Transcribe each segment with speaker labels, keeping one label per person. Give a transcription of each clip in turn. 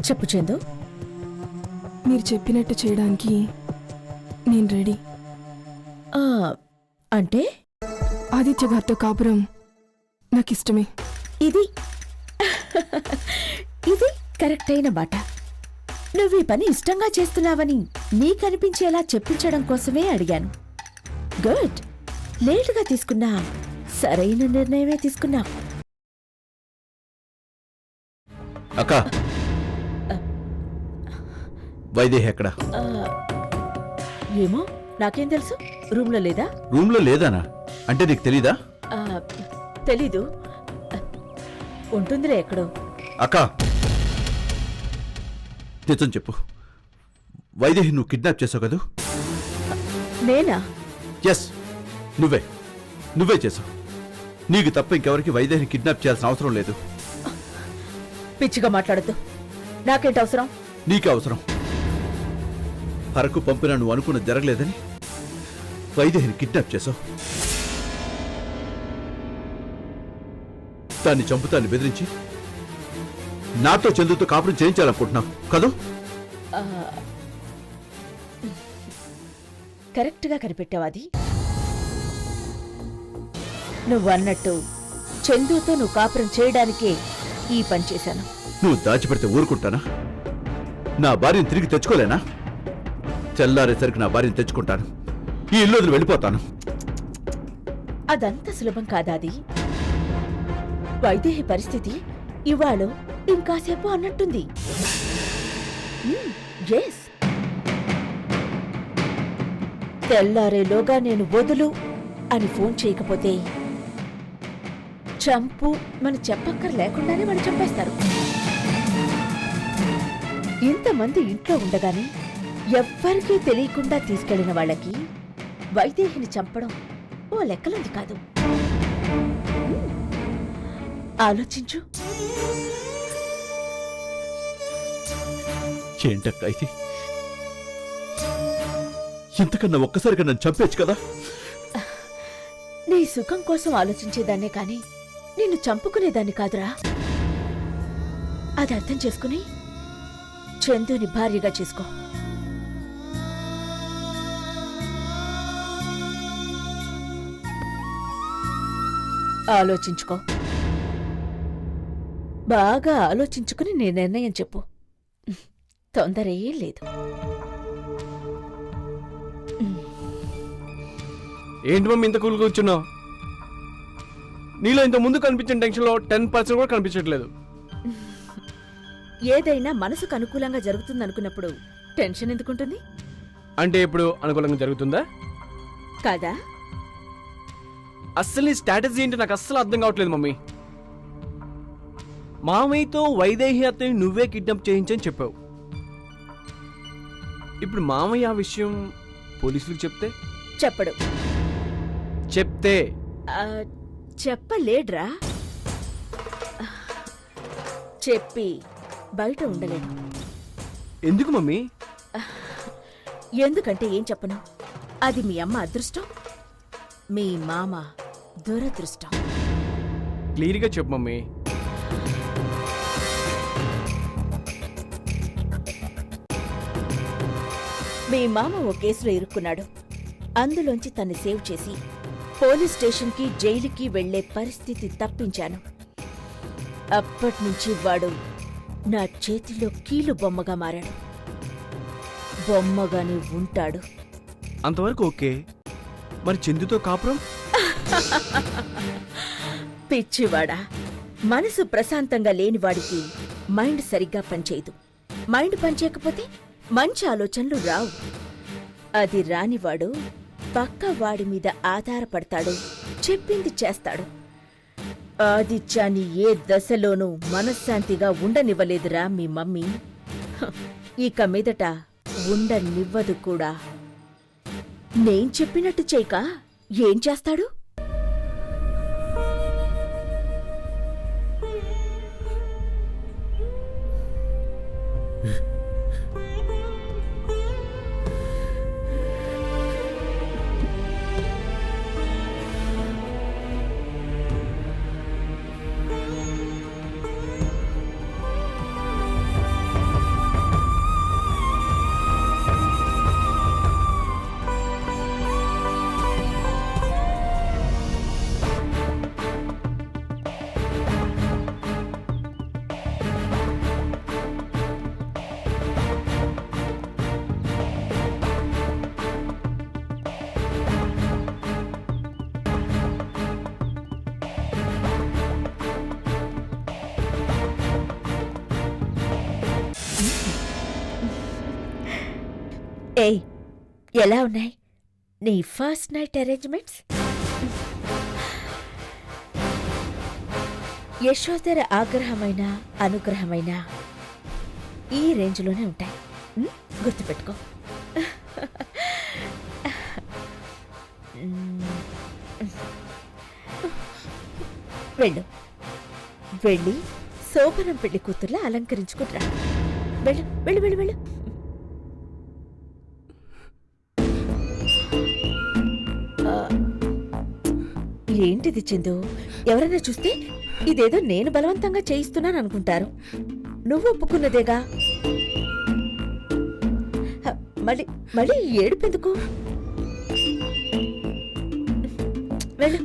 Speaker 1: చెప్పు చందు.
Speaker 2: మీరు చెప్పినట్టు చేయడానికి నేను రెడీ.
Speaker 1: అంటే
Speaker 2: ఆదిత్య గారితో కాపురం నాకు ఇష్టమే.
Speaker 1: ఇది ఇది కరెక్ట్ అయిన మాట. నువ్వు ఈ పని ఇష్టంగా చేస్తున్నావని నీకనిపించేలా చెప్పించడం కోసమే అడిగాను. గుడ్. లేటుగా తీసుకున్నా సరైన నిర్ణయమే తీసుకున్నా.
Speaker 3: అక్క, వైదేహి ఎక్కడా?
Speaker 1: ఏమో నాకేం తెలుసు. రూమ్లో లేదా?
Speaker 3: రూమ్లో లేదానా? అంటే నీకు తెలీదా?
Speaker 1: తెలీదు. ఉంటుందిలే ఎక్కడో.
Speaker 3: అక్క, నిజం చెప్పు, వైదేహి నువ్వు కిడ్నాప్ చేసావు కదూ?
Speaker 1: నేనా?
Speaker 3: ఎస్, నువ్వే చేసావు. నీకు తప్ప ఇంకెవరికి వైదేహిని కిడ్నాప్ చేయాల్సిన అవసరం లేదు.
Speaker 1: పిచ్చిగా మాట్లాడద్దు. నాకేంటి అవసరం?
Speaker 3: నీకే అవసరం. అరకు పంపినా నువ్వు అనుకున్నది జరగలేదని వైదేహిని కిడ్నాప్ చేసావు. దాన్ని చంపుతాన్ని బెదిరించి నాతో చందుతో కాపురం చేయించాలనుకుంటున్నావు కదూ?
Speaker 1: కరెక్ట్గా కనిపెట్టావాది. నువ్వు అన్నట్టు చందుతో నువ్వు కాపురం చేయడానికే ఈ పని చేశాను.
Speaker 3: నువ్వు దాచిపెడితే ఊరుకుంటానా? నా భార్యను తిరిగి తెచ్చుకోలేనా? తెల్లారేసరికి నా భార్యను తెచ్చుకుంటాను. ఈ ఇల్లు వదిలి వెళ్ళిపోతాను.
Speaker 1: అదంత సులభం కాదాది. వైదేహి పరిస్థితి ఇవాళ ఇంకాసేపు అన్నట్టుంది. ఎస్, తెల్లారేలోగా నేను వదులు అని ఫోన్ చేయకపోతే చంపు మన చెప్పక్కర్ లేకుండానే వాళ్ళు చంపేస్తారు. ఇంతమంది ఇంట్లో ఉండగానే ఎవ్వరికీ తెలియకుండా తీసుకెళ్లిన వాళ్ళకి వైదేహిని చంపడం ఓ లెక్కలుంది కాదు. ఆలోచించు.
Speaker 3: ఏంటక్క ఇది? ఇంతకన్నా ఒక్కసారిగా నన్ను చంపేచ్చు కదా?
Speaker 1: నీ సుఖం కోసం ఆలోచించేదాన్నే కాని నిన్ను చంపుకునేదాన్ని కాదురా. అది అర్థం చేసుకుని చందుని భార్యగా చేసుకో. ఆలోచించుకో. బాగా ఆలోచించుకుని నీ నిర్ణయం చెప్పు. తొందర ఏం లేదు.
Speaker 4: ఏంటి మమ్మీ ఇంత కూల్గా కూర్చున్నావు? నీలో ఇంత ముందు కనిపించిన టెన్షన్లో 10% కూడా కనిపించట్లేదు.
Speaker 1: ఏదైనా మనసుకు అనుకూలంగా జరుగుతుందనుకున్నప్పుడు టెన్షన్ ఎందుకుంటుంది?
Speaker 4: అంటే ఇప్పుడు అనుకూలంగా జరుగుతుందా
Speaker 1: కాదా?
Speaker 4: అస్సలు నీ స్ట్రాటజీ ఏంటి నాకు అస్సలు అర్థం కావట్లేదు మమ్మీ. మామయ్యతో వైదేహి అతని నువ్వే కిడ్నాప్ చేయించని చెప్పావు. ఇప్పుడు మామయ్య ఆ విషయం పోలీసులకు
Speaker 1: చెప్పడు.
Speaker 4: చెప్తే
Speaker 1: చెప్పలేడ్రా. చెప్పి బయట ఉండలేడు.
Speaker 4: ఎందుకు మమ్మీ?
Speaker 1: ఎందుకంటే ఏం చెప్పను. అది మీ అమ్మ అదృష్టం, మీ మామ దురదృష్టం.
Speaker 4: క్లియర్గా చెప్పు మమ్మీ.
Speaker 1: మీ మామ ఓ కేసులో ఇరుక్కున్నాడు. అందులోంచి తన్ని సేవ్ చేసి పోలీస్ స్టేషన్కి జైలుకి వెళ్లే పరిస్థితి తప్పించాను. అప్పట్నుంచి వాడు నా చేతిలో కీలు బొమ్మగా మారాడు. బొమ్మగానే ఉంటాడు.
Speaker 4: అంతవరకు ఓకే. మరి చందుతో కాపురం?
Speaker 1: పిచ్చివాడా, మనసు ప్రశాంతంగా లేనివాడికి మైండ్ సరిగ్గా పనిచేయదు. మైండ్ పనిచేయకపోతే మంచి ఆలోచనలు రావు. అది రానివాడు పక్క వాడి మీద ఆధారపడతాడు, చెప్పింది చేస్తాడు. ఆదిత్యాన్ని ఏ దశలోనూ మనశ్శాంతిగా ఉండనివ్వలేదురా మీ మమ్మీ. ఇక మీదట ఉండనివ్వదు కూడా. నేను చెప్పినట్టు చేయక ఏం చేస్తాడు? ఏయ్, ఎలా ఉన్నాయి నీ ఫస్ట్ నైట్ అరేంజ్మెంట్స్? యశోధర ఆగ్రహమైన అనుగ్రహమైన ఈ రేంజ్లోనే ఉంటాయి. గుర్తుపెట్టుకో. వెళ్ళు, వెళ్ళి శోభనం పెళ్లి కూతుర్లా అలంకరించుకుంటురా. వెళ్ళు వెళ్ళు వెళ్ళు వెళ్ళు. ఏంటిది చందు? ఎవరైనా చూస్తే ఇదేదో నేను బలవంతంగా చేయిస్తున్నాను అనుకుంటారు. నువ్వు ఒప్పుకున్నదేగా. మళ్ళీ మళ్ళీ ఏడుపెందుకు? వెళ్ళు.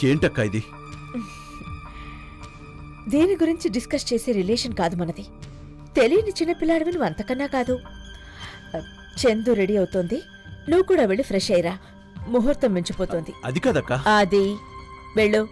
Speaker 3: ఏంటక్క ఇది?
Speaker 1: దేని గురించి డిస్కస్ చేసే రిలేషన్ కాదు మనది. తెలియని చిన్నపిల్లాడివి నువ్వు అంతకన్నా కాదు. చందు రెడీ అవుతోంది, నువ్వు కూడా వెళ్ళి ఫ్రెష్ అయ్యిరా. ముహూర్తం మించిపోతోంది.
Speaker 3: అది కాదక్క.
Speaker 1: అది వెళ్ళు.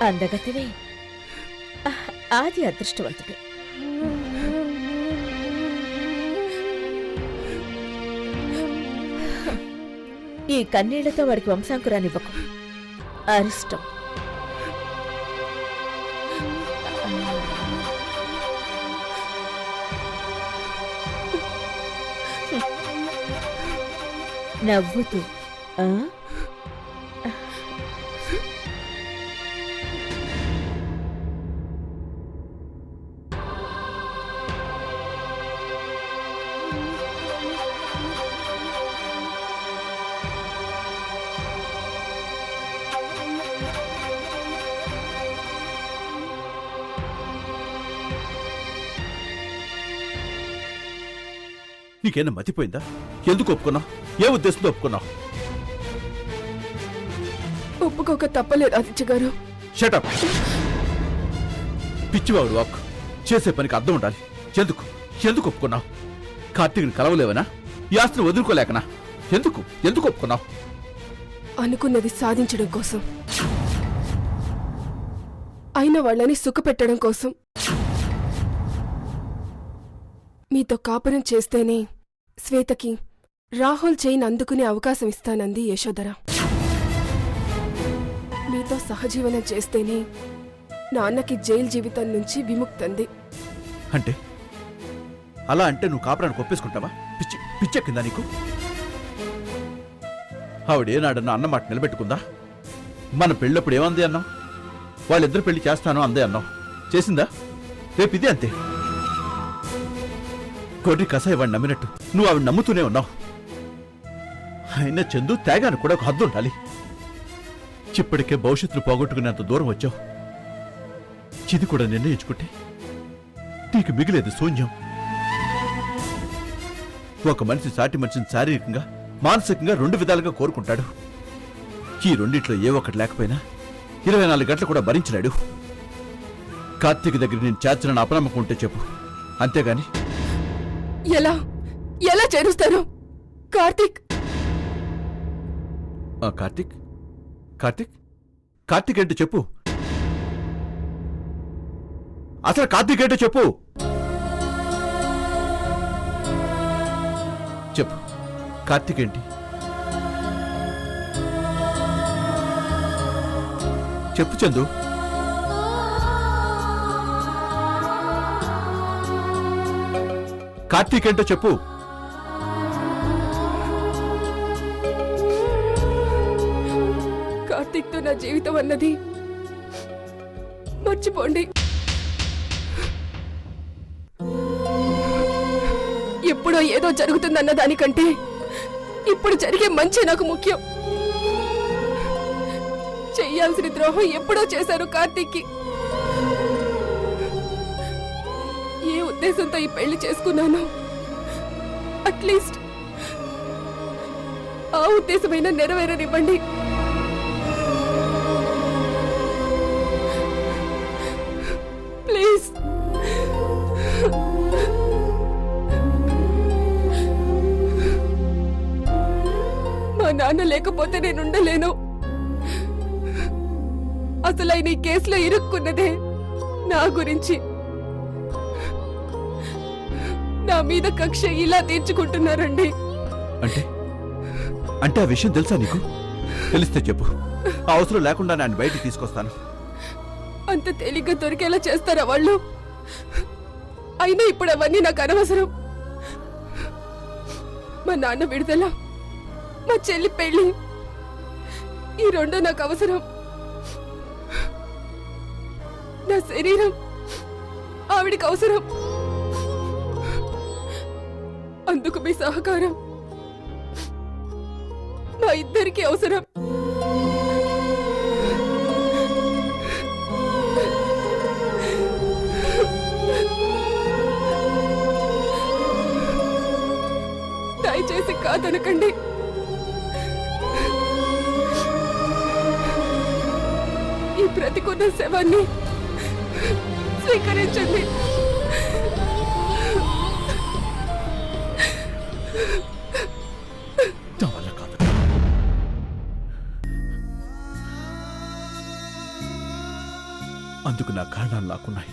Speaker 1: అందగతివే. ఆది అదృష్టవంతుడు. ఈ కన్నీళ్లతో వాడికి వంశాంకురానివ్వకు. అరిష్టం. నవ్వుతూ ఆ?
Speaker 3: నీకేనా మతిపోయిందా? ఎందుకు ఒప్పుకున్నావు? ఏ ఉద్దేశంతో ఒప్పుకున్నావు?
Speaker 2: ఒప్పుకోక తప్పలేదు ఆదిత్య గారు.
Speaker 3: షటప్. పిచ్చివాడు వాక్. చేసే పనికి అర్థం ఉండాలి. ఎందుకు ఎందుకు ఒప్పుకున్నావు? కార్తీక్ని కలవలేవనా? ఈ ఆస్తిని వదులుకోలేకనా? ఎందుకు ఎందుకు ఒప్పుకున్నావు?
Speaker 2: అనుకున్నది సాధించడం కోసం, అయిన వాళ్ళని సుఖపెట్టడం కోసం. మీతో కాపురం చేస్తేనే శ్వేతకి రాహుల్ చైన్ అందుకునే అవకాశం ఇస్తానంది యశోధర. మీతో సహజీవనం చేస్తేనే నాన్నకి జైలు జీవితం నుంచి విముక్తంది.
Speaker 3: అంటే అలా అంటే నువ్వు కాపురానికి ఒప్పేసుకుంటావా? పిచ్చెక్కిందా నీకు? ఆవిడేనాడన్నా అన్న మాట నిలబెట్టుకుందా? మన పెళ్ళప్పుడు ఏమంది అన్నావు? వాళ్ళిద్దరు పెళ్లి చేస్తాను అందే అన్నావు. చేసిందా? రేపు ఇదే అంతే. కోటి కసాయి వాడిని నమ్మినట్టు నువ్వు ఆవిడ నమ్ముతూనే ఉన్నావు. అయినా చందు త్యాగానికి కూడా ఒక హద్దు ఉండాలి. ఇప్పటికే భవిష్యత్తును పోగొట్టుకునేంత దూరం వచ్చావు. ఇది కూడా నిర్ణయించుకుంటే నీకు మిగిలేదు శూన్యం. ఒక మనిషి సాటి మనిషిని శారీరకంగా మానసికంగా 2 విధాలుగా కోరుకుంటాడు. ఈ రెండిట్లో ఏ ఒక్కటి లేకపోయినా 24 గంటలు కూడా భరించలేడు. కార్తీక్ దగ్గర నేను చేర్చనని అపనమ్మకం ఉంటే చెప్పు, అంతేగాని
Speaker 2: ఎలా ఎలా చేరుస్తారు? కార్తీక్
Speaker 3: కార్తీక్ కార్తీక్ కార్తీక్ ఏంటో చెప్పు. అసలు కార్తీక్ ఏంటో చెప్పు. చెప్పు కార్తీక్ ఏంటి? చెప్పు చందు. కార్తీక్ ఏంటో చెప్పు.
Speaker 2: లైఫ్ తో నా జీవితం అన్నది మర్చిపోండి. ఎప్పుడో ఏదో జరుగుతుందన్న దానికంటే ఇప్పుడు జరిగే మంచి నాకు ముఖ్యం. చెయ్యాల్సిన ద్రోహం ఎప్పుడో చేశారు కార్తీక్కి. ఏ ఉద్దేశంతో ఈ పెళ్లి చేసుకున్నాను, అట్లీస్ట్ ఆ ఉద్దేశమైనా నెరవేరనివ్వండి. ప్లీజ్. మా నాన్న లేకపోతే నేను ఉండలేను. అసలు ఆయన ఈ కేసులో ఇరుక్కున్నదే నా గురించి. నా మీద కక్ష ఇలా తీర్చుకుంటున్నారండి.
Speaker 3: అంటే అంటే ఆ విషయం తెలుసా నీకు? తెలిస్తే చెప్పు, ఆ అవసరం లేకుండా నేను బయటికి తీసుకొస్తాను.
Speaker 2: అంత తేలిగ్గా దొరికేలా చేస్తారా వాళ్ళు? అయినా ఇప్పుడు అవన్నీ నాకు అనవసరం. మా నాన్న విడుదల, మా చెల్లి పెళ్లి, ఈ రెండు నాకు అవసరం. నా శరీరం ఆవిడికి అవసరం. అందుకు మీ సహకారం మా ఇద్దరికి అవసరం. దయచేసి కాదనకండి. ఈ బ్రతికున్న శవాన్ని స్వీకరించండి.
Speaker 3: నా వల్ల కాదు. అందుకు నా కారణాలు నాకున్నాయి.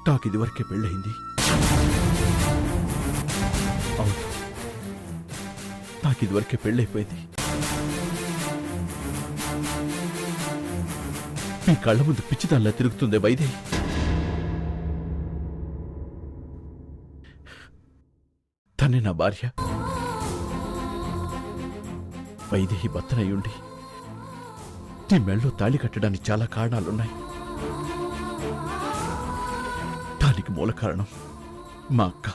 Speaker 3: టాక్ ఇదివరకే పెళ్ళయింది. అవును, నాకు ఇదివరకే పెళ్ళైపోయింది. మీ కళ్ళ ముందు పిచ్చిదాల్లా తిరుగుతుందే వైదేహి. తనే నా భార్య. వైదేహి భర్తనయ్యుండి నీ మెళ్ళో తాళి కట్టడానికి చాలా కారణాలున్నాయి. దానికి మూల కారణం మా అక్క.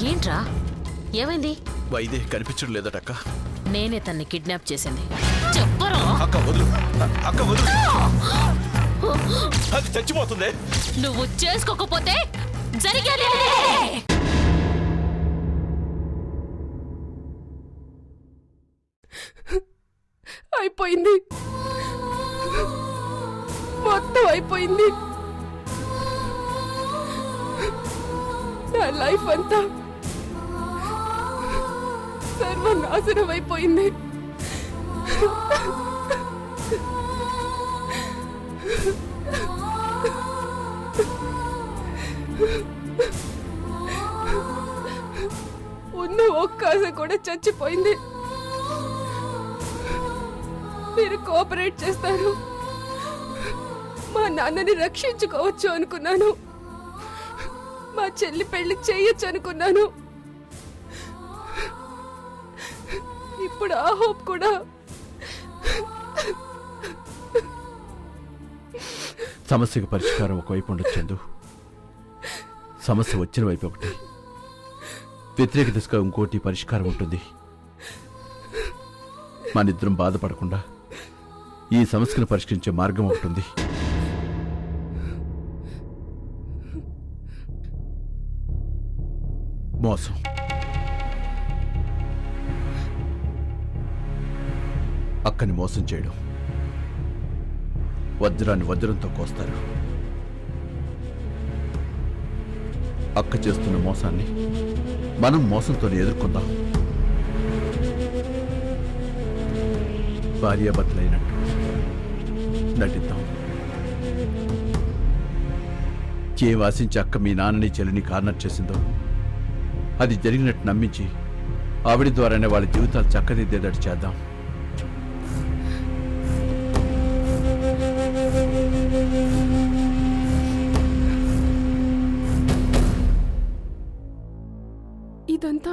Speaker 5: ఏంట్రా, ఏమైంది?
Speaker 3: వైదేహి కనిపించడం లేదటక్క.
Speaker 5: నేనే తన్ని కిడ్నాప్ చేసింది. చెప్పరా?
Speaker 3: అక్క వదులు, అక్క వదులు. అది చచ్చిపోతుంది.
Speaker 5: నువ్వు చేసుకోకపోతే జరిగేది
Speaker 2: అయిపోయింది. మొత్తం అయిపోయింది. నా లైఫ్ అంతా సర్వనాశనం అయిపోయింది. ఉన్న ఒక్క ఆశ కూడా చచ్చిపోయింది. మీరు కోఆపరేట్ చేస్తారు, మా నాన్నని రక్షించుకోవచ్చు అనుకున్నాను. మా చెల్లి పెళ్లి చేయొచ్చు అనుకున్నాను. ఇప్పుడు ఆ హోప్ కూడా.
Speaker 3: సమస్యకు పరిష్కారం ఒకవైపు ఉండొచ్చు. సమస్య వచ్చిన వైపు ఒకటి, వ్యతిరేక దిశగా ఇంకోటి పరిష్కారం ఉంటుంది. మనిద్దరం బాధపడకుండా ఈ సమస్యను పరిష్కరించే మార్గం ఒకటి ఉంది. మోసం. అక్కని మోసం చేయడం. వజ్రాన్ని వజ్రంతో కోస్తారు. అక్క చేస్తున్న మోసాన్ని మనం మోసంతోనే ఎదుర్కొందాం. భార్యాభర్తలైనట్టు నటిద్దాం. ఏం ఆశించి అక్క మీ నాన్నని చెల్లిని కార్నర్ చేసిందో అది జరిగినట్టు నమ్మించి ఆవిడ ద్వారానే వాళ్ళ జీవితాలు చక్కదిద్దేటట్టు చేద్దాం.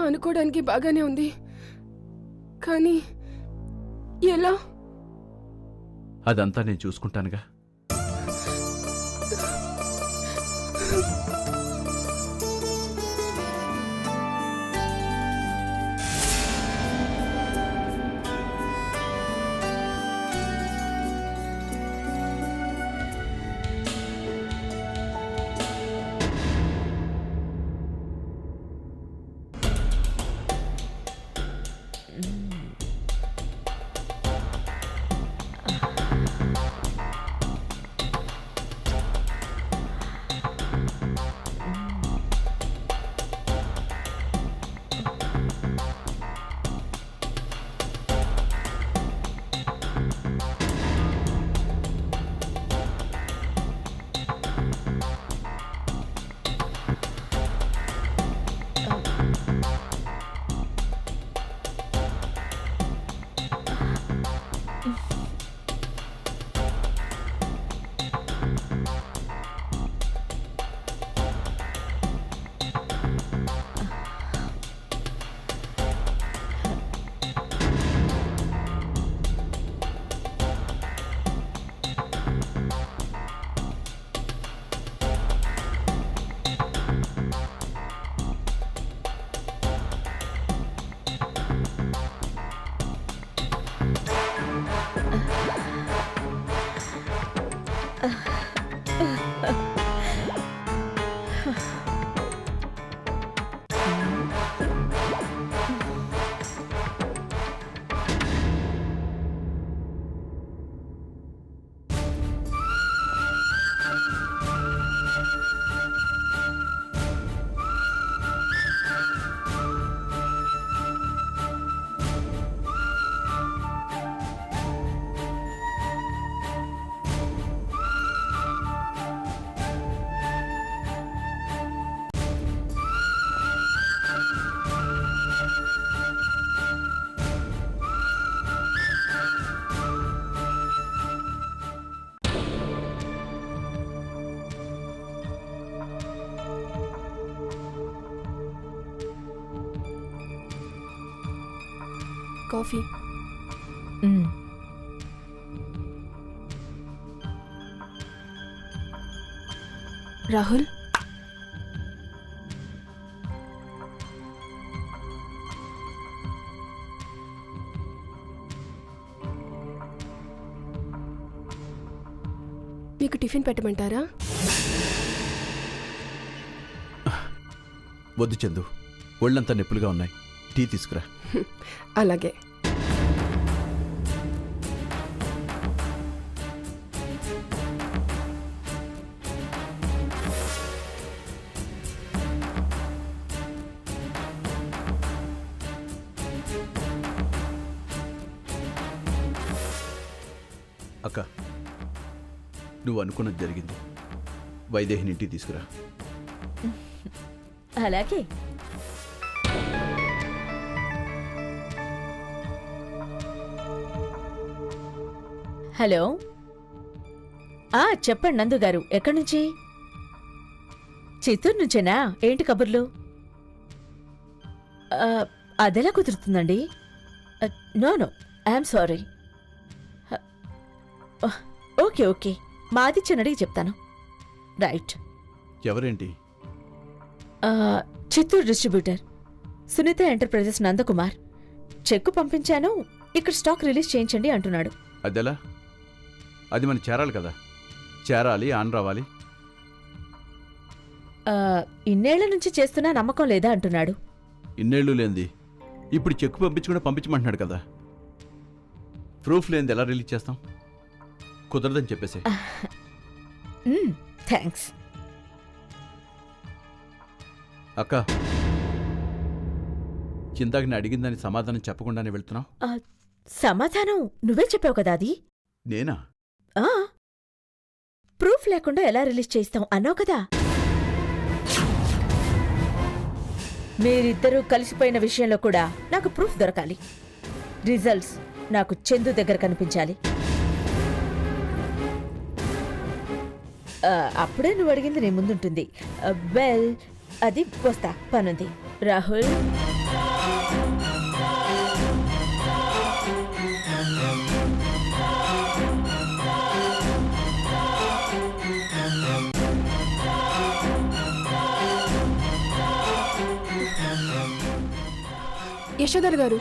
Speaker 2: అనుకోవడానికి బాగానే ఉంది, కానీ ఎలా?
Speaker 3: అదంతా నేను చూసుకుంటానుగా.
Speaker 2: కాఫీ. రాహుల్, మీకు టిఫిన్ పెట్టమంటారా?
Speaker 3: వద్దు చందు, ఒళ్ళంతా నొప్పులుగా ఉన్నాయి. టీ తీసుకురా.
Speaker 2: అలాగే.
Speaker 3: అక్క, నువ్వు అనుకున్నది జరిగింది. వైదేహిని ఇంటికి తీసుకురా.
Speaker 1: అలాగే. హలో, చెప్పండి నందు గారు, ఎక్కడి నుంచి? చిత్తూరు నుంచేనా? ఏంటి కబుర్లు? అదెలా కుదురుతుందండి? No no, I'm sorry. Okay okay, మా ఆదిత్యని అడిగి చెప్తాను. రైట్.
Speaker 3: ఎవరేంటి?
Speaker 1: Chittoor distributor Sunitha Enterprises Nandakumar. Cheque పంపించాను, ఇక్కడ స్టాక్ రిలీజ్ చేయించండి అంటున్నాడు.
Speaker 3: అదెలా? అది మన చేరాలి కదా. చేరాలి, ఆన్ రావాలి.
Speaker 1: ఇన్నేళ్ల నుంచి చేస్తున్నా నమ్మకం లేదా అంటున్నాడు.
Speaker 3: ఇన్నేళ్ళు లేనిది ఇప్పుడు చెక్కు పంపించకుండా పంపించమంటున్నాడు కదా. ప్రూఫ్ లేనిది ఎలా రిలీజ్ చేస్తాం? కుదరదని చెప్పేసి.
Speaker 1: థ్యాంక్స్.
Speaker 3: అక్క, చిందాక నేను అడిగిందని సమాధానం చెప్పకుండానే వెళ్తున్నావు.
Speaker 1: సమాధానం నువ్వే చెప్పావు కదా. అది
Speaker 3: నేనా?
Speaker 1: ప్రూఫ్ లేకుండా ఎలా రిలీజ్ చేస్తాం అన్నావు కదా. మీరిద్దరూ కలిసిపోయిన విషయంలో కూడా నాకు ప్రూఫ్ దొరకాలి. రిజల్ట్స్ నాకు చందు దగ్గర కనిపించాలి. అప్పుడే నువ్వు అడిగింది నీ ముందుంటుంది. వెల్, అది వస్తా, పనుంది. రాహుల్,
Speaker 2: యశోదర్ గారు,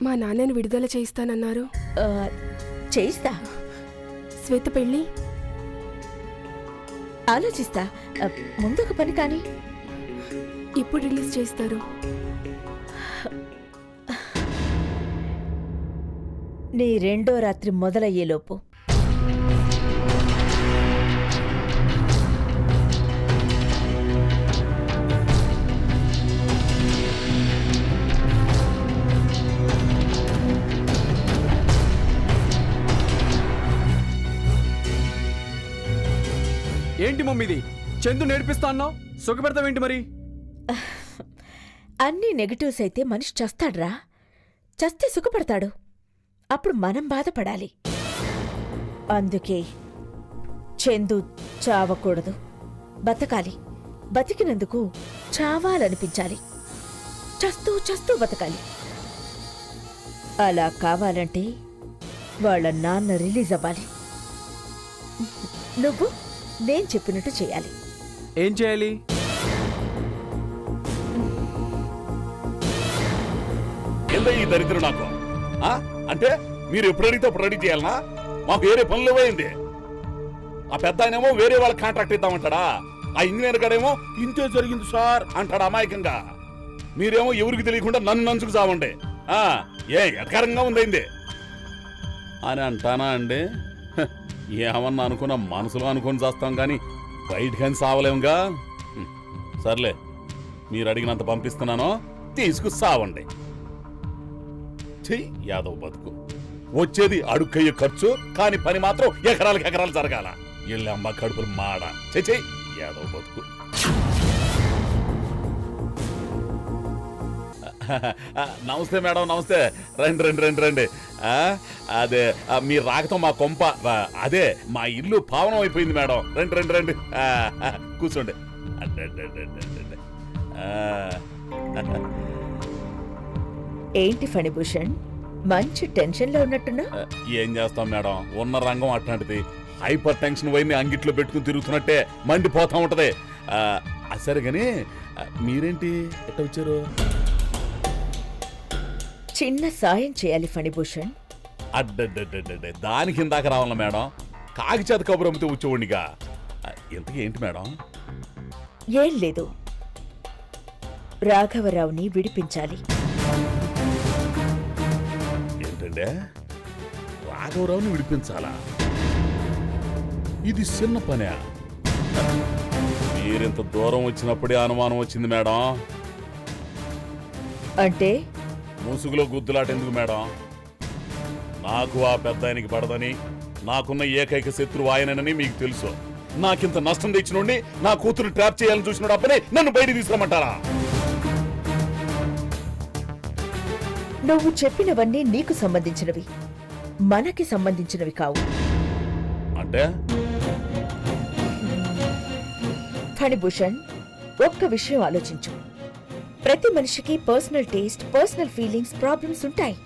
Speaker 2: మా నాన్నని విడుదల చేయిస్తానన్నారు.
Speaker 1: ఆ, చేయిస్తా,
Speaker 2: శ్వేత పెళ్ళి
Speaker 1: ఆలోచిస్తా. ముందొక పని కానీ
Speaker 2: ఇప్పుడు రిలీజ్ చేస్తారు.
Speaker 1: నీ రెండో రాత్రి మొదలయ్యేలోపు.
Speaker 4: ఏంటి మమ్మీ ఇది? చందు నేర్పిస్తా అన్నావు, సుఖపెడతావేంటి మరి?
Speaker 1: అన్ని నెగటివ్స్ అయితే మనిషి చస్తాడ్రా. చస్తే సుఖపడతాడు. అప్పుడు మనం బాధపడాలి. అందుకే చందు చావకూడదు, బతకాలి. బతికినందుకు చావాలనిపించాలి. చస్తూ చస్తూ బతకాలి. అలా కావాలంటే వాళ్ళ నాన్న రిలీజ్ అవ్వాలి. నువ్వు నేను చెప్పినట్టు చేయాలి.
Speaker 4: ఏం చేయాలి?
Speaker 6: ఏందా ఈ దరిద్రం నాకు? అంటే మీరు ఎప్పుడు అడిగితే అప్పుడు రెడీ చేయాలనా? మాకు వేరే పనులు పోయింది. ఆ పెద్ద ఆయనేమో వేరే వాళ్ళకి కాంట్రాక్ట్ ఇద్దామంటాడా, ఆ ఇంజనీర్ గారేమో ఇంతే జరిగింది సార్ అంటాడు అమాయకంగా. మీరేమో ఎవరికి తెలియకుండా నన్ను నంచుకు చావండి. ఎటకారంగా ఉందైంది అని అంటానా అండి? ఏమన్నా అనుకున్నా మనసులో అనుకుని చేస్తాం కానీ బయటకని సావలేముగా. సర్లే, మీరు అడిగినంత పంపిస్తున్నానో తీసుకు సావండి. చెయ్యి యాదవ్ బతుకు. వచ్చేది అడుక్కయ్యే ఖర్చు, కానీ పని మాత్రం ఎకరాలకు ఎకరాలు జరగాల. ఎల్లమ్మ కడుపులు మాడ. చెయ్యి యాదవ్ బతుకు. నమస్తే మేడం, నమస్తే. రండి రండి రండి రండి. అదే మీరు రాకతో మా కొంప, అదే మా ఇల్లు పావనం అయిపోయింది మేడం. రండి రండి రండి, కూర్చోండి.
Speaker 1: ఏంటి ఫణిభూషణ్, మంచి టెన్షన్లో ఉన్నట్టున్నా?
Speaker 6: ఏం చేస్తాం మేడం, ఉన్న రంగం అట్లాంటిది. హైపర్ టెన్షన్ వైని అంగిట్లో పెట్టుకుని తిరుగుతున్నట్టే మండిపోతా ఉంటది. సరే గాని మీరేంటి ఎట్ట వచ్చారు?
Speaker 1: చిన్న సాయం చేయాలి ఫణిభూషణ్.
Speaker 6: అడ్డడ్డడ్డడ్డ, దానికి ఇందాక రావాల మేడం. కాకి చేత కబురు అమ్మితే వచ్చేవాడిగా. ఇంతకీ ఏంటి మేడం?
Speaker 1: ఏం లేదు, రాఘవరావుని విడిపించాలి.
Speaker 6: ఏంటంటే రాఘవరావుని విడిపించాలా? ఇది చిన్న పనే. మీరింత దూరం వచ్చినప్పుడే అనుమానం వచ్చింది మేడం.
Speaker 1: అంటే
Speaker 6: ముసుగులో గుద్దులాట ఎందుకు మేడం? నాకు ఆ పెద్ద ఆయనకి పడదని, నాకున్న ఏకైక శత్రువు ఆయనని మీకు తెలుసు. నాకింత నష్టం తెచ్చినోడిని, నా కూతురు ట్రాప్ చేయాలని చూసినోడు అప్పుడే నన్ను బయటికి తీసుకురమ్మంటారా?
Speaker 1: నువ్వు చెప్పినవన్నీ నీకు సంబంధించినవి, మనకి సంబంధించినవి కావు.
Speaker 6: అంటే
Speaker 1: ఫణిభూషణ్, ఒక్క విషయం ఆలోచించు. ప్రతి మనిషికి personal taste, personal feelings, problems ఉంటాయి.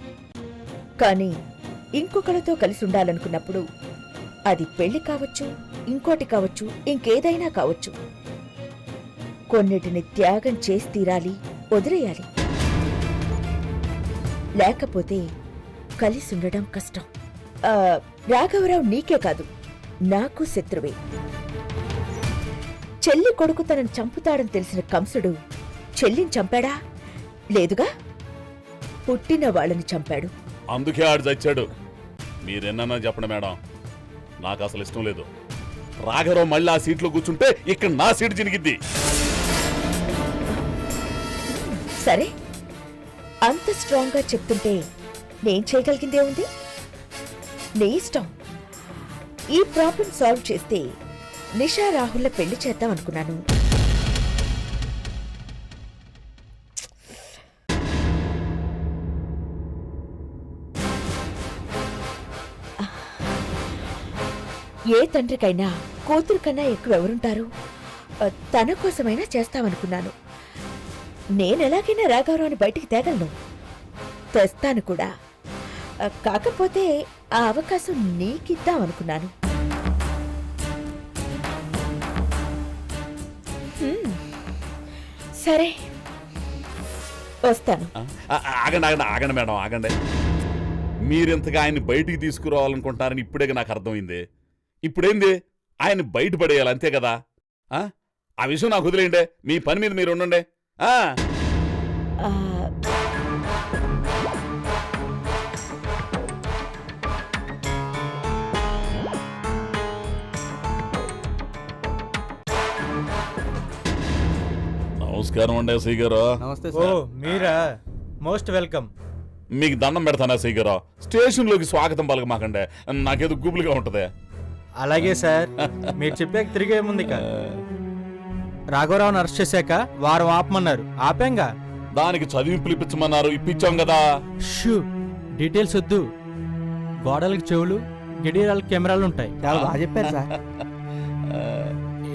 Speaker 1: కానీ ఇంకొకరితో కలిసి ఉండాలనుకున్నప్పుడు అది పెళ్లి కావచ్చు, ఇంకోటి కావచ్చు, ఇంకేదైనా కావచ్చు. కొన్నిటిని త్యాగం చేసి తీరాలి, వదిలేయాలి. లేకపోతే కలిసి ఉండడం కష్టం. రాఘవరావు నీకే కాదు, నాకు శత్రువే. చెల్లి కొడుకు తనను చంపుతాడని తెలిసిన కంసుడు చెల్లిని చంపాడా? లేదుగా, పుట్టిన వాళ్ళని చంపాడు.
Speaker 6: అందుకే ఆడు చచ్చాడు. మీరెన్నా చెప్పండి మేడం, నాకు అసలు ఇష్టం లేదు. రాఘవరావు మళ్ళీ ఆ సీట్లో కూర్చుంటే ఇక్కడ నా సీటు చినిగిద్ది.
Speaker 1: సరే, అంత స్ట్రాంగ్ గా చెప్తుంటే నేను చేయగలిగిందే ఉంది. నీ ఇష్టం. ఈ ప్రాబ్లం సాల్వ్ చేస్తే నిషా రాహుల్ల పెళ్లి చేద్దాం అనుకున్నాను. ఏ తండ్రికైనా కూతురు కన్నా ఎక్కువ ఎవరుంటారు? తన కోసమైనా చేస్తామనుకున్నాను. నేనెలాగైనా రాఘవరావుని బయటికి తేగలను, తెస్తాను కూడా. కాకపోతే ఆ అవకాశం నీకిద్దామనుకున్నాను. సరే, వస్తాను.
Speaker 6: ఆగండి ఆగండి ఆగండి మేడం ఆగండి. మీరింతగా ఆయన్ని బయటికి తీసుకురావాలనుకుంటున్నారని ఇప్పుడే నాకు అర్థమైంది. ఇప్పుడేంది ఆయన్ని బయట పడేయాలి అంతే కదా? ఆ విషయం నాకు వదిలేయండి, మీ పని మీద మీరు ఉండండి.
Speaker 1: ఆ,
Speaker 6: నమస్కారం అండి ఎస్ఐ గారు.
Speaker 7: నమస్తే
Speaker 8: ఓ మీరా, మోస్ట్ వెల్కమ్.
Speaker 6: మీకు దండం పెడతాను ఎస్ఐ గారు, స్టేషన్లోకి స్వాగతం పలకమాకండి, నాకేదో గుబులుగా ఉంటది.
Speaker 8: అలాగే సార్, మీరు చెప్పాక తిరిగే ముందు ఇక. రాఘవరావుని అరెస్ట్ చేశాక వారం ఆపమన్నారు, ఆపాంగా.
Speaker 6: దానికి చదివింపులు ఇప్పించమన్నారు, ఇప్పించాం కదా.
Speaker 8: షూ, డీటెయిల్స్ వద్దు. గోడలకు చెవులు, గడియారాలకు కెమెరాలు ఉంటాయి.
Speaker 7: చాలా బాగా చెప్పారు సార్.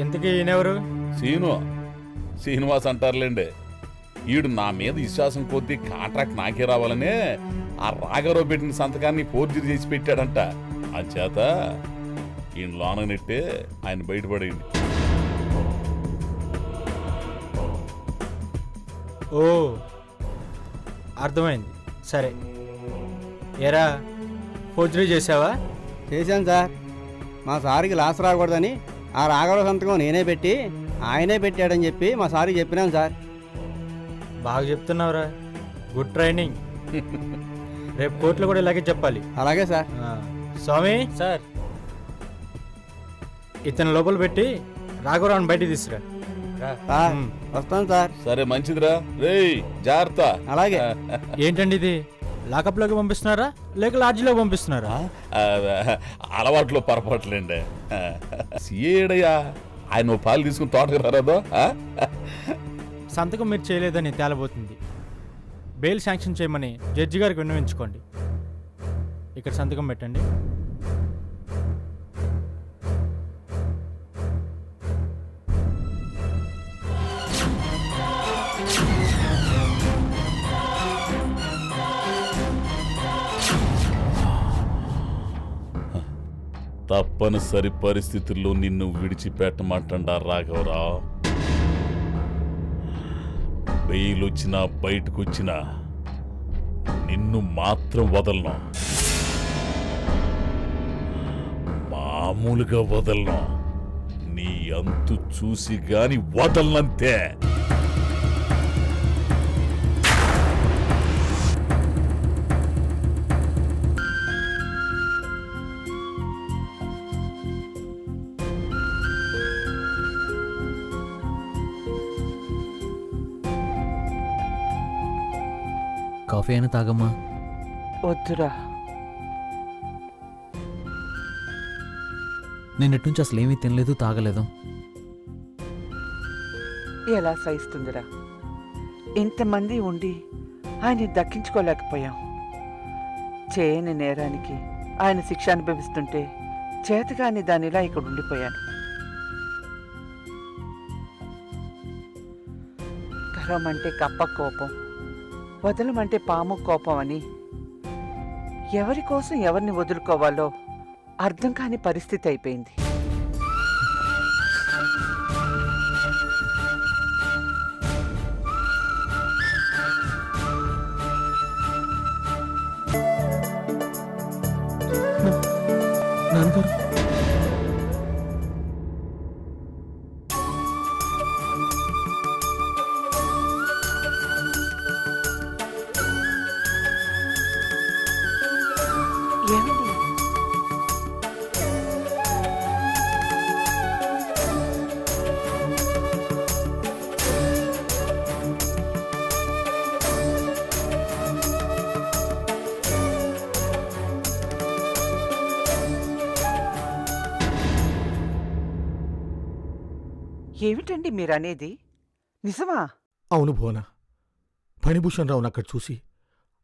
Speaker 8: ఇంతకీ ఈయనెవరు?
Speaker 6: శ్రీనివాస్ అంటారులేండి. ఈడు నా మీద విశ్వాసం కొద్దీ కాంట్రాక్ట్ నాకే రావాలనే ఆ రాఘవరావు పెట్టిన సంతకాన్ని ఫోర్జరీ చేసి పెట్టాడంట. అంచేత ఈయన లోన నెట్టే ఆయన బయటపడేయండి.
Speaker 8: ఓ అర్థమైంది, సరే. ఏరా, ఫోర్జరీ చేసావా?
Speaker 7: చేశాను సార్. మా సార్కి లాస్ రాకూడదని ఆ రాఘవరావు సంతకం నేనే పెట్టి ఆయనే పెట్టాడని చెప్పి మా సార్కి చెప్పినాను సార్.
Speaker 8: బాగా చెప్తున్నావురా, గుడ్ ట్రైనింగ్. రేపు కోర్టులో కూడా ఇలాగే చెప్పాలి.
Speaker 7: అలాగే సార్.
Speaker 8: స్వామి సార్, ఇతను లోపల పెట్టి రాఘవరావుని బయటికి తీసుకురా.
Speaker 7: సార్ వస్తాను సార్.
Speaker 6: సరే మంచిదిరా, రేయ్ జాగ్రత్త.
Speaker 7: అలాగే.
Speaker 8: ఏంటండి ఇది, లాకప్లోకి పంపిస్తున్నారా లేక లాడ్జిలో పంపిస్తున్నారా?
Speaker 6: అలవాట్లో పొరపాట్లేండి. సిఏడయ్యా, ఆయన పాలు తీసుకుని తోటకు రారాదో.
Speaker 8: సంతకం మీరు చేయలేదని తేలబోతుంది. బెయిల్ శాంక్షన్ చేయమని జడ్జి గారికి విన్నవించుకోండి. ఇక్కడ సంతకం పెట్టండి.
Speaker 6: తప్పనిసరి పరిస్థితుల్లో నిన్ను విడిచిపెట్టమంటా రాఘవరావు. బెయిల్ వచ్చినా బయటకు వచ్చినా నిన్ను మాత్రం వదలను, మామూలుగా వదలను. నీ అంతు చూసి గాని వదలనంతే.
Speaker 9: కాఫీ అయినా తాగమ్మా.
Speaker 10: వద్దురా.
Speaker 9: నిన్నటి నుంచి అసలు ఏమీ తినలేదు, తాగలేదు.
Speaker 10: ఎలా సహిస్తుందిరా? ఇంతమంది ఉండి ఆయన్ని దక్కించుకోలేకపోయాం. చేయని నేరానికి ఆయన శిక్ష అనుభవిస్తుంటే చేతగాని దానిలా ఇక్కడ ఉండిపోయాను. కరవమంటే కప్ప కోపం, వదలమంటే పాము కోపం అని ఎవరి కోసం ఎవరిని వదులుకోవాలో అర్థం కాని పరిస్థితి అయిపోయింది.
Speaker 9: నాన్నగారు,
Speaker 10: ఏమిటి? ఏమిటండి మీరనేది? నిజమా?
Speaker 11: అవును భువన. ఫణిభూషణ్ రావును అక్కడ చూసి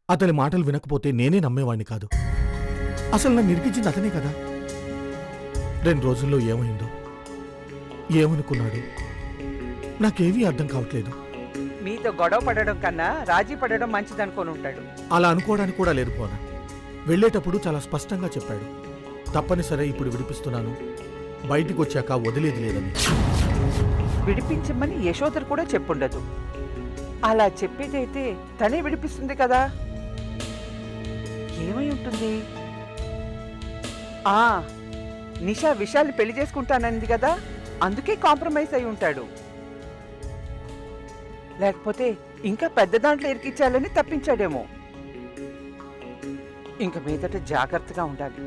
Speaker 11: అతని మాటలు వినకపోతే నేనే నమ్మేవాణ్ణి కాదు. అసలు నన్ను ఇరికించింది అతనే కదా. 2 రోజుల్లో ఏమైందో, ఏమనుకున్నాడు, నాకేమీ అర్థం కావట్లేదు.
Speaker 10: మీతో గొడవ పడడం కన్నా రాజీ పడడం మంచిదనుకొని ఉంటాడు.
Speaker 11: అలా అనుకోవడానికి కూడా లేదు భువన. వెళ్ళేటప్పుడు చాలా స్పష్టంగా చెప్పాడు, తప్పనిసరి ఇప్పుడు విడిపిస్తున్నాను, బయటికి వచ్చాక వదిలేది లేదని.
Speaker 10: విడిపించమని యశోదర్ కూడా చెప్పుండదు. అలా చెప్పేదైతే తనే విడిపిస్తుంది కదా. ఏమై ఉంటుంది? నిషా విశాల్ని పెళ్లి చేసుకుంటానంది కదా, అందుకే కాంప్రమైజ్ అయి ఉంటాడు. లేకపోతే ఇంకా పెద్ద దాంట్లో ఇరికించాలని తప్పించాడేమో. ఇంక మీదట జాగ్రత్తగా ఉండాలి.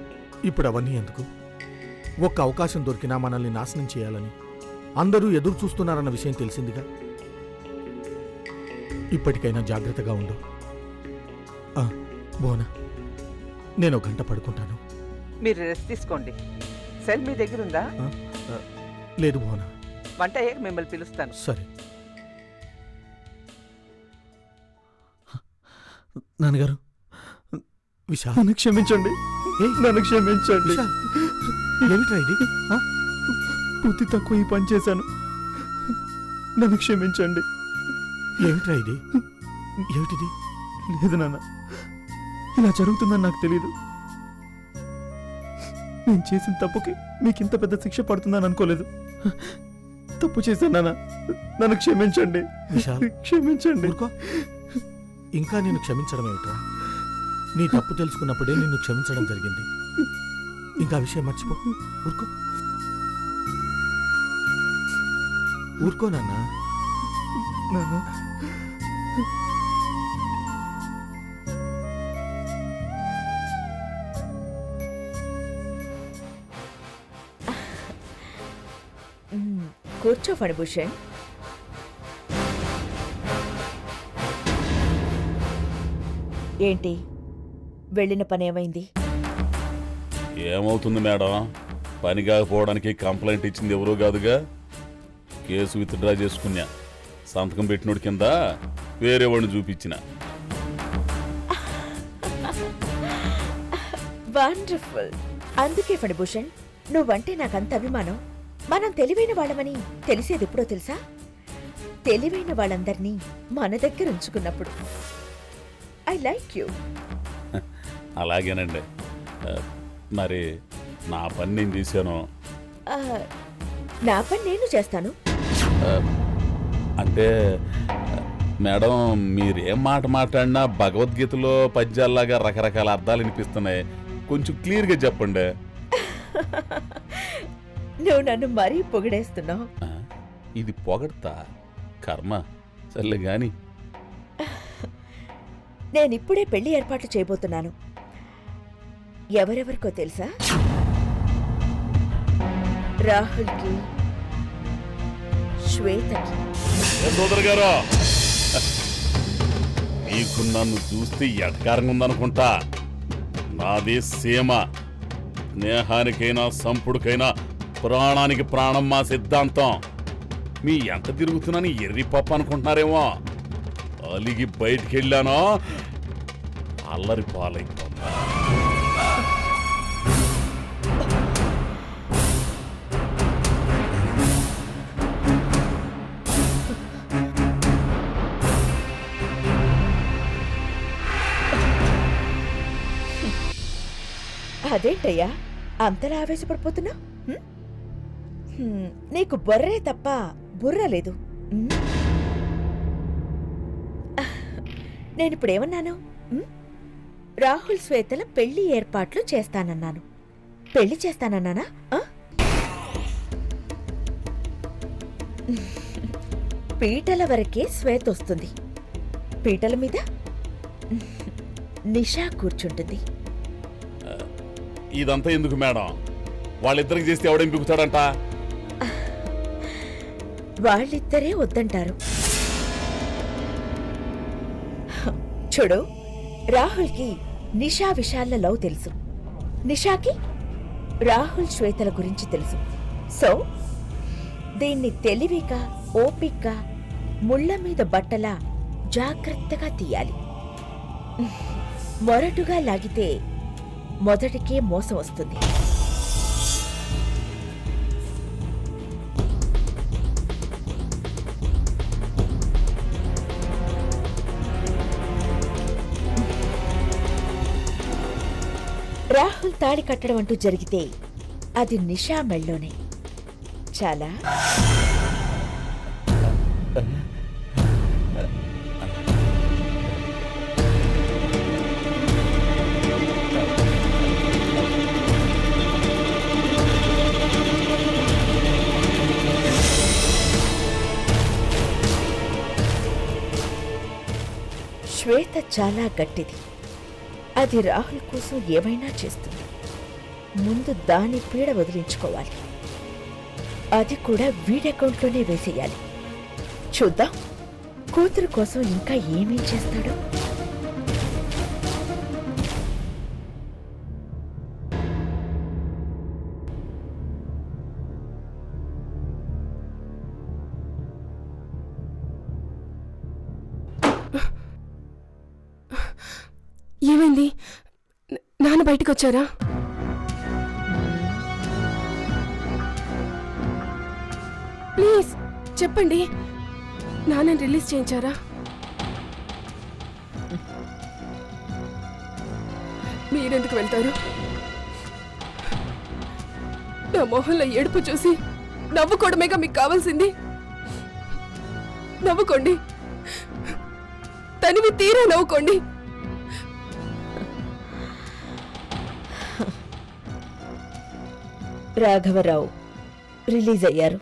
Speaker 11: ఇప్పుడు అవన్నీ ఎందుకు? ఒక్క అవకాశం దొరికినా మనల్ని నాశనం చేయాలని అందరూ ఎదురు చూస్తున్నారన్న విషయం తెలిసిందిగా. ఇప్పటికైనా జాగ్రత్తగా ఉండు. బోనా, నేను 1 గంట పడుకుంటాను.
Speaker 10: మీరు రెస్ట్ తీసుకోండి. సెల్ మీ దగ్గర ఉందా?
Speaker 11: లేదు బోనా.
Speaker 10: వంట అయ్యాక మిమ్మల్ని పిలుస్తాను.
Speaker 11: సరే.
Speaker 9: నాన్నగారు,
Speaker 11: విశాల్,
Speaker 8: నన్ను క్షమించండి, నన్ను క్షమించండి.
Speaker 11: విశాల్, ఏమిట్రా ఇది?
Speaker 8: బుద్ధి తక్కువ ఈ పని చేశాను, నన్ను క్షమించండి.
Speaker 11: ఏమిట్రా ఇది? ఏమిటిది?
Speaker 8: లేదు నాన్న, ఇలా జరుగుతుందని నాకు తెలీదు. నేను చేసిన తప్పుకి మీకు ఇంత పెద్ద శిక్ష పడుతుందని అనుకోలేదు. తప్పు చేశాను నాన్న, నన్ను క్షమించండి.
Speaker 11: విశాల్,
Speaker 8: క్షమించండి.
Speaker 11: ఊరుకో. ఇంకా నేను క్షమించడం ఏమిట్రా? నీ తప్పు తెలుసుకున్నప్పుడే నిన్ను క్షమించడం జరిగింది. ఇంకా విషయం మర్చిపో. ఊరుకో, ఊరుకో నాన్న.
Speaker 8: నాన్న,
Speaker 1: కూర్చో ఫణిభూషణ్. ఏంటి, వెళ్ళిన పని ఏమైంది?
Speaker 6: ఏమవుతుంది మేడం? పని కాకపోవడానికి కంప్లైంట్ ఇచ్చింది ఎవరూ కాదుగా. కేసు విత్డ్రా చేసుకున్నా. సంతకం పెట్టినోడి కింద వేరే వాడిని చూపించిన.
Speaker 1: వండర్ఫుల్. అందుకే ఫణిభూషణ్, నువ్వంటే నాకంత అభిమానం. మనం తెలివైన వాళ్ళమని తెలిసేది ఎప్పుడో తెలుసా? తెలివైన వాళ్ళందరినీ మన దగ్గర ఉంచుకున్నప్పుడు. I like you.
Speaker 6: అలాగేనండి. మరి నా పని నేను చేశాను.
Speaker 1: నా పని నేను చేస్తాను.
Speaker 6: అంటే మేడం, మీరేం మాట మాట్లాడినా భగవద్గీతలో పద్యాల్లాగా రకరకాల అర్థాలు వినిపిస్తున్నాయి. కొంచెం క్లియర్గా చెప్పండి.
Speaker 1: నువ్వు నన్ను మరీ పొగిడేస్తున్నావు.
Speaker 6: ఇది పొగడతా? కర్మ. సర్లే గాని,
Speaker 1: నేనిప్పుడే పెళ్లి ఏర్పాట్లు చేయబోతున్నాను. ఎవరెవరికో తెలుసా? రాహుల్కి, శ్వేతకి.
Speaker 6: సోదరు గారు, నీకు నన్ను చూస్తే ఎటకారంగా ఉందనుకుంటా. నాది సీమ. స్నేహానికైనా సంపుడికైనా ప్రాణానికి ప్రాణం మా సిద్ధాంతం. మీ ఎంత తిరుగుతున్నాను ఎర్రి పప్పు అనుకుంటున్నారేమో. అలిగి బయటికి వెళ్ళానో అల్లరి పాలైపోతా.
Speaker 1: అదేంటయ్యా అంతలా ఆవేశపడిపోతున్నా? నీకు బొర్రే తప్ప బుర్ర లేదు. నేనిప్పుడేమన్నాను? రాహుల్ శ్వేతల పెళ్లి ఏర్పాట్లు చేస్తానన్నాను. పెళ్లి చేస్తానన్నానా? పీటల వరకే శ్వేత వస్తుంది. పీటల మీద నిషా కూర్చుంటుంది.
Speaker 6: ఇదంతా ఎందుకు మేడం? వాళ్ళిద్దరికి చేస్తే ఎవడేం బిగుతాడంట?
Speaker 1: వాళ్ళిద్దరే వద్దంటారు. చూడు, రాహుల్కి నిషా విశాల్ల లవ్ తెలుసు. నిషాకి రాహుల్ శ్వేతల గురించి తెలుసు. సో దీన్ని తెలివిగా, ఓపిగ్గా, ముళ్ళ మీద బట్టలా జాగ్రత్తగా తీయాలి. మొరటుగా లాగితే మొదటికే మోసం వస్తుంది. రాహుల్ తాళి కట్టడం అంటూ జరిగితే అది నిషా మెళ్ళోనే. చాలా చాలా గట్టిది. అది రాహుల్ కోసం ఏమైనా చేస్తుంది. ముందు దాని పీడ వదిలించుకోవాలి. అది కూడా వీడి అకౌంట్లోనే వేసేయాలి. చూద్దాం కూతురు కోసం ఇంకా ఏమేం చేస్తాడో.
Speaker 2: ఏమైంది? నాన్న బయటకు వచ్చారా? ప్లీజ్ చెప్పండి. నాన్నని రిలీజ్ చేయించారా? మీరెందుకు వెళ్తారు? నా మొహంలో ఏడుపు చూసి నవ్వుకోవడమేగా మీకు కావాల్సింది. నవ్వుకోండి, తనివి తీరా నవ్వుకోండి.
Speaker 1: రాఘవరావు రిలీజ్ అయ్యారు.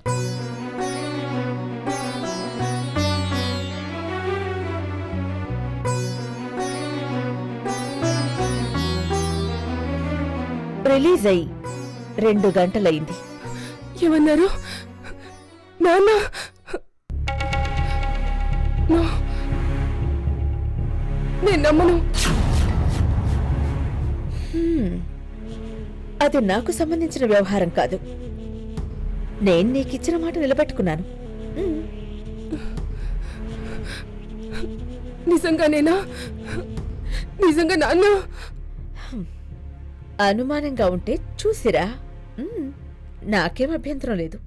Speaker 1: రిలీజ్ అయి 2 గంటలైంది.
Speaker 2: ఏమన్నారు? నాన్న నేను నమ్మను.
Speaker 1: అది నాకు సంబంధించిన వ్యవహారం కాదు. నేను నీకిచ్చిన మాట నిలబెట్టుకున్నాను.
Speaker 2: నిజంగానేనా? నిజంగా నాన్న?
Speaker 1: అనుమానంగా ఉంటే చూసిరా, నాకేం అభ్యంతరం లేదు.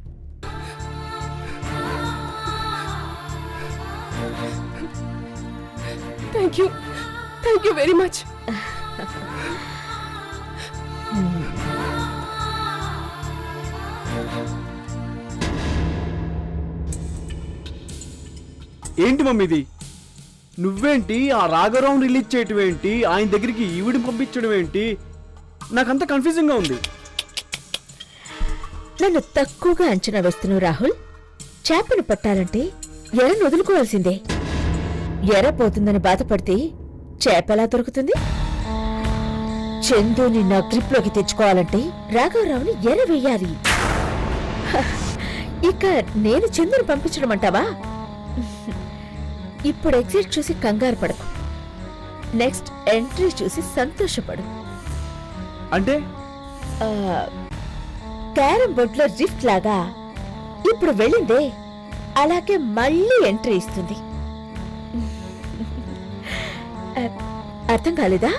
Speaker 2: Thank you very much.
Speaker 4: ఏంటి మమ్మీ ఇది? నువ్వేంటి ఆ రాఘవరావు రిలీజ్ చేయటం ఏంటి? ఆయన దగ్గరికి ఈవిడిని పంపించడం ఏంటి? నాకంత కన్ఫ్యూజింగ్ గా ఉంది.
Speaker 1: నన్ను తక్కువగా అంచనా వేస్తున్నావు రాహుల్. చేపను పట్టాలంటే ఎరను వదులుకోవాల్సిందే. ఎర పోతుందని బాధపడితే చేపలా దొరుకుతుంది? చందుని నా గ్రిప్లోకి తెచ్చుకోవాలంటే రాఘవరావుని ఎర వెయ్యాలి. ఇక నేను చందుని పంపించడం అంటావా? ఇప్పుడు ఎగ్జిట్ చూసి కంగారు పడకు. నెక్స్ట్ ఎంట్రీ చూసి సంతోషపడు.
Speaker 4: అంటే
Speaker 1: క్యారం బోర్డ్ లో రిఫ్ట్ లాగా ఇప్పుడు వెళ్ళిందే అలాగే మళ్ళీ ఎంట్రీ ఇస్తుంది. అర్థం కాలేదా?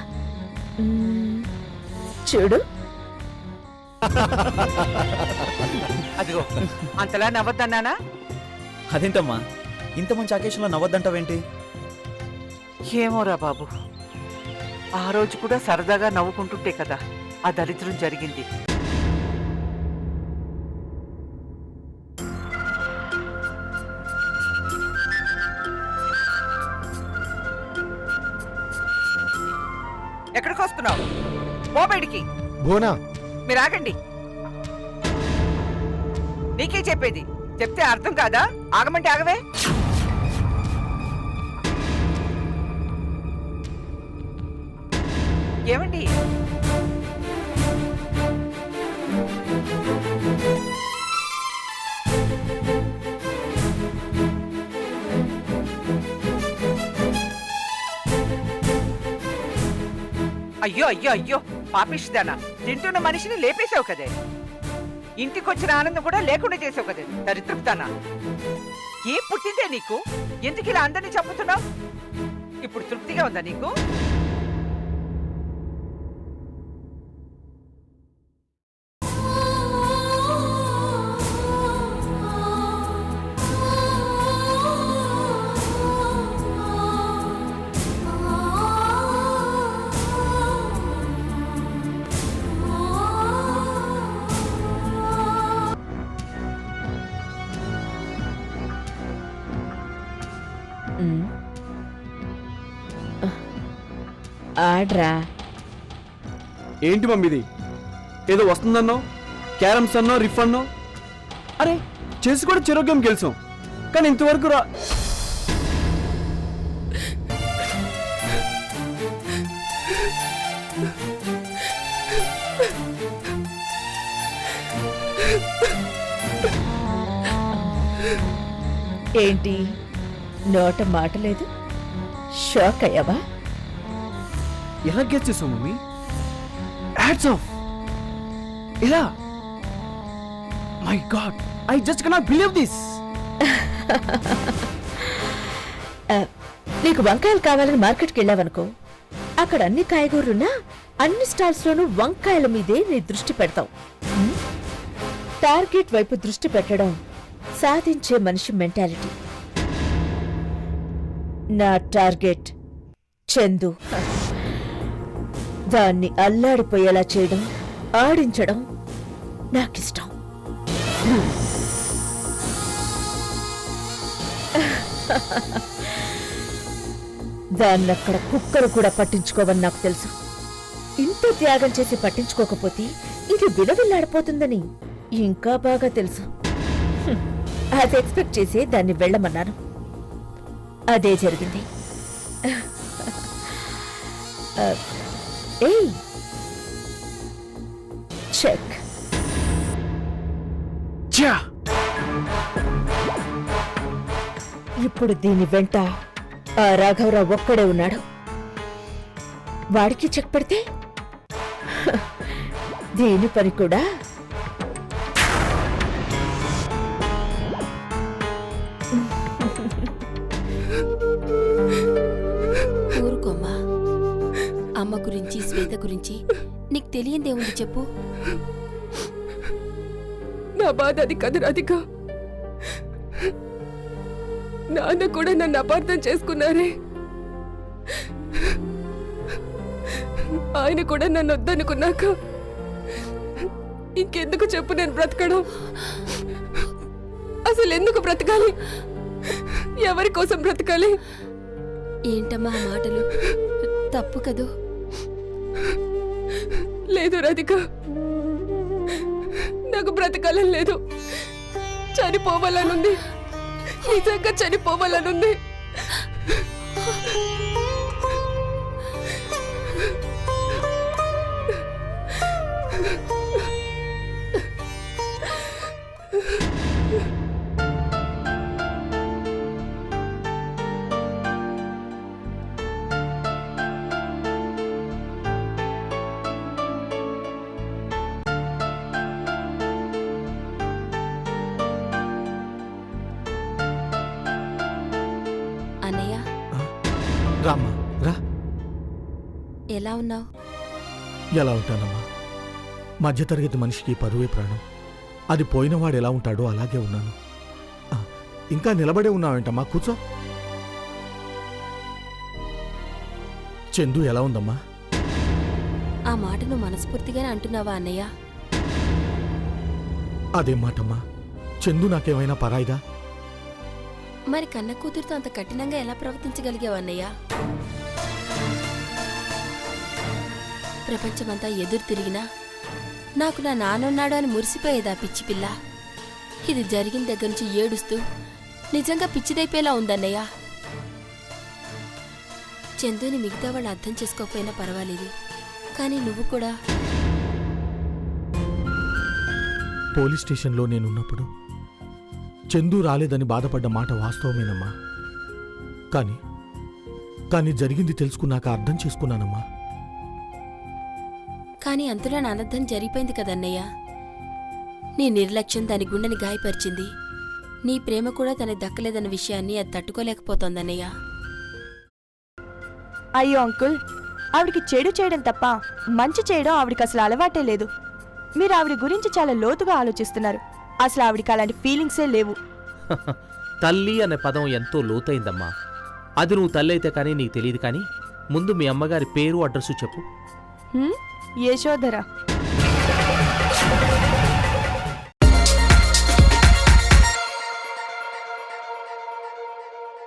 Speaker 1: చూడు.
Speaker 10: అదిగో అంతలా నవ్వద్దన్నానా?
Speaker 9: అదేంటమ్మా ఇంత మంచి అకేషన్లో నవ్వద్దంటావేంటి?
Speaker 10: ఏమోరా బాబు, ఆ రోజు కూడా సరదాగా నవ్వుకుంటుంటే కదా ఆ దరిద్రం జరిగింది. ఎక్కడికి వస్తున్నావు? పో బయటికి.
Speaker 11: భువనా,
Speaker 10: మీరు ఆగండి. నీకే చెప్పేది, చెప్తే అర్థం కాదా? ఆగమంటే ఆగవే. ఏమండి? అయ్యో అయ్యో అయ్యో పాపిష్దానా, తింటున్న మనిషిని లేపేశావు కదే. ఇంటికొచ్చిన ఆనందం కూడా లేకుండా చేసావు కదే దరిద్రపుతానా. ఏం పుట్టిందే నీకు? ఎందుకు ఇలా అందరినీ చంపుతున్నావు? ఇప్పుడు తృప్తిగా ఉందా నీకు?
Speaker 1: ఆడ్రా.
Speaker 4: ఏంటి మమ్మీ ఇది? ఏదో వస్తుందన్నో, క్యారమ్స్ అన్నో, రిఫ్ అన్నో. అరే చేసి కూడా చెరో గేమ్ గెలిచాం, కానీ ఇంతవరకు
Speaker 1: ఏంటి నోట మాట లేదు? షాక్ అయ్యావా?
Speaker 4: ఎలా గెస్ చేసావు మమ్మీ? Hats off. ఎలా? My God, I just cannot believe this.
Speaker 1: నీకు వంకాయలు కావాలని మార్కెట్కి వెళ్ళావనుకో, అక్కడ అన్ని కాయగూరలున్నా అన్ని స్టాల్స్లోనూ వంకాయల మీదే నీ దృష్టి పెడతావు. టార్గెట్ వైపు దృష్టి పెట్టడం సాధించే మనిషి మెంటాలిటీ. నా టార్గెట్ చందు. దాన్ని అల్లాడిపోయేలా చేయడం, ఆడించడం నాకిష్టం. దాన్నక్కడ కుక్కలు కూడా పట్టించుకోవని నాకు తెలుసు. ఇంత త్యాగం చేసి పట్టించుకోకపోతే ఇది విలవిల్లాడిపోతుందని ఇంకా బాగా తెలుసు. అది ఎక్స్పెక్ట్ చేసి దాన్ని వెళ్ళమన్నాను. అదే జరిగింది. ఏయ్, చెక్. ఇప్పుడు దీని వెంట ఆ రాఘవరావు ఒక్కడే ఉన్నాడు. వాడికి చెక్ పెడితే దీని పని కూడా
Speaker 2: ఊరుకోమ్మా. అమ్మ గురించి, శ్వేత గురించి నీకు తెలియందేముంది చెప్పు. నా బాధ అది కదు రాధిక. నాన్న కూడా నన్ను అపార్థం చేసుకున్నారే. ఆయన కూడా నన్ను వద్దనుకున్నాక ఇంకెందుకు చెప్పు నేను బ్రతకడం? అసలు ఎందుకు బ్రతకాలి? ఎవరి కోసం బ్రతకాలి? ఏంటమ్మా ఆ మాటలు? తప్పు కదూ. లేదు రాధిక, నాకు బ్రతకాలని లేదు. చనిపోవాలనుంది. నిజంగా చనిపోవాలనుంది. అన్నయ్య,
Speaker 11: రామ్మా రా.
Speaker 2: ఎలా ఉన్నావు?
Speaker 11: ఎలా ఉంటానమ్మా? మధ్యతరగతి మనిషికి పరువే ప్రాణం. అది పోయినవాడు ఎలా ఉంటాడో అలాగే ఉన్నాను. ఇంకా నిలబడే ఉన్నావేంటమ్మా? కూర్చో. చందు ఎలా ఉందమ్మా?
Speaker 2: ఆ మాటను మనస్ఫూర్తిగానే అంటున్నావా అన్నయ్య?
Speaker 11: అదేం మాటమ్మా? చందు నాకేమైనా పరాయిదా?
Speaker 2: మరి కన్న కూతురుతో అంత కఠినంగా ఎలా ప్రవర్తించగలిగావు అన్నయ్య? ప్రపంచమంతా ఎదురు తిరిగినా నాకు నా నాన్నున్నాడు అని మురిసిపోయేదా పిచ్చి పిల్ల? ఇది జరిగిన దగ్గర నుంచి ఏడుస్తూ నిజంగా పిచ్చిదైపోయేలా ఉందన్నయ్య. చందుని మిగతా వాళ్ళు అర్థం చేసుకోకపోయినా పర్వాలేదు, కానీ నువ్వు కూడా.
Speaker 11: పోలీస్ స్టేషన్లో నేనున్నప్పుడు చందు రాలేదని బాధపడ్డ మాట వాస్తవమేనమ్మా. కానీ జరిగింది తెలుసుకున్నాక అర్థం చేసుకున్నానమ్మా.
Speaker 2: కానీ అంతలో నా అనర్థం జరిగిపోయింది కదన్నయ్య. నీ నిర్లక్ష్యం దాని గుండెని గాయపరిచింది. నీ ప్రేమ కూడా తనకు దక్కలేదన్న విషయాన్ని అది తట్టుకోలేకపోతోందన్నయ్య.
Speaker 12: అయ్యో అంకుల్, ఆవిడికి చెడు చేయడం తప్ప మంచి చేయడం ఆవిడికి అసలు అలవాటే లేదు. మీరు ఆవిడ గురించి చాలా లోతుగా ఆలోచిస్తున్నారు. అసలు ఆవిడికి అలాంటి ఫీలింగ్సే లేవు.
Speaker 13: తల్లి అనే పదం ఎంతో లోతైందమ్మా. అది నువ్వు తల్లి అయితే కానీ నీకు తెలియదు. కానీ ముందు మీ అమ్మగారి పేరు, అడ్రస్సు చెప్పు.
Speaker 12: యశోధర.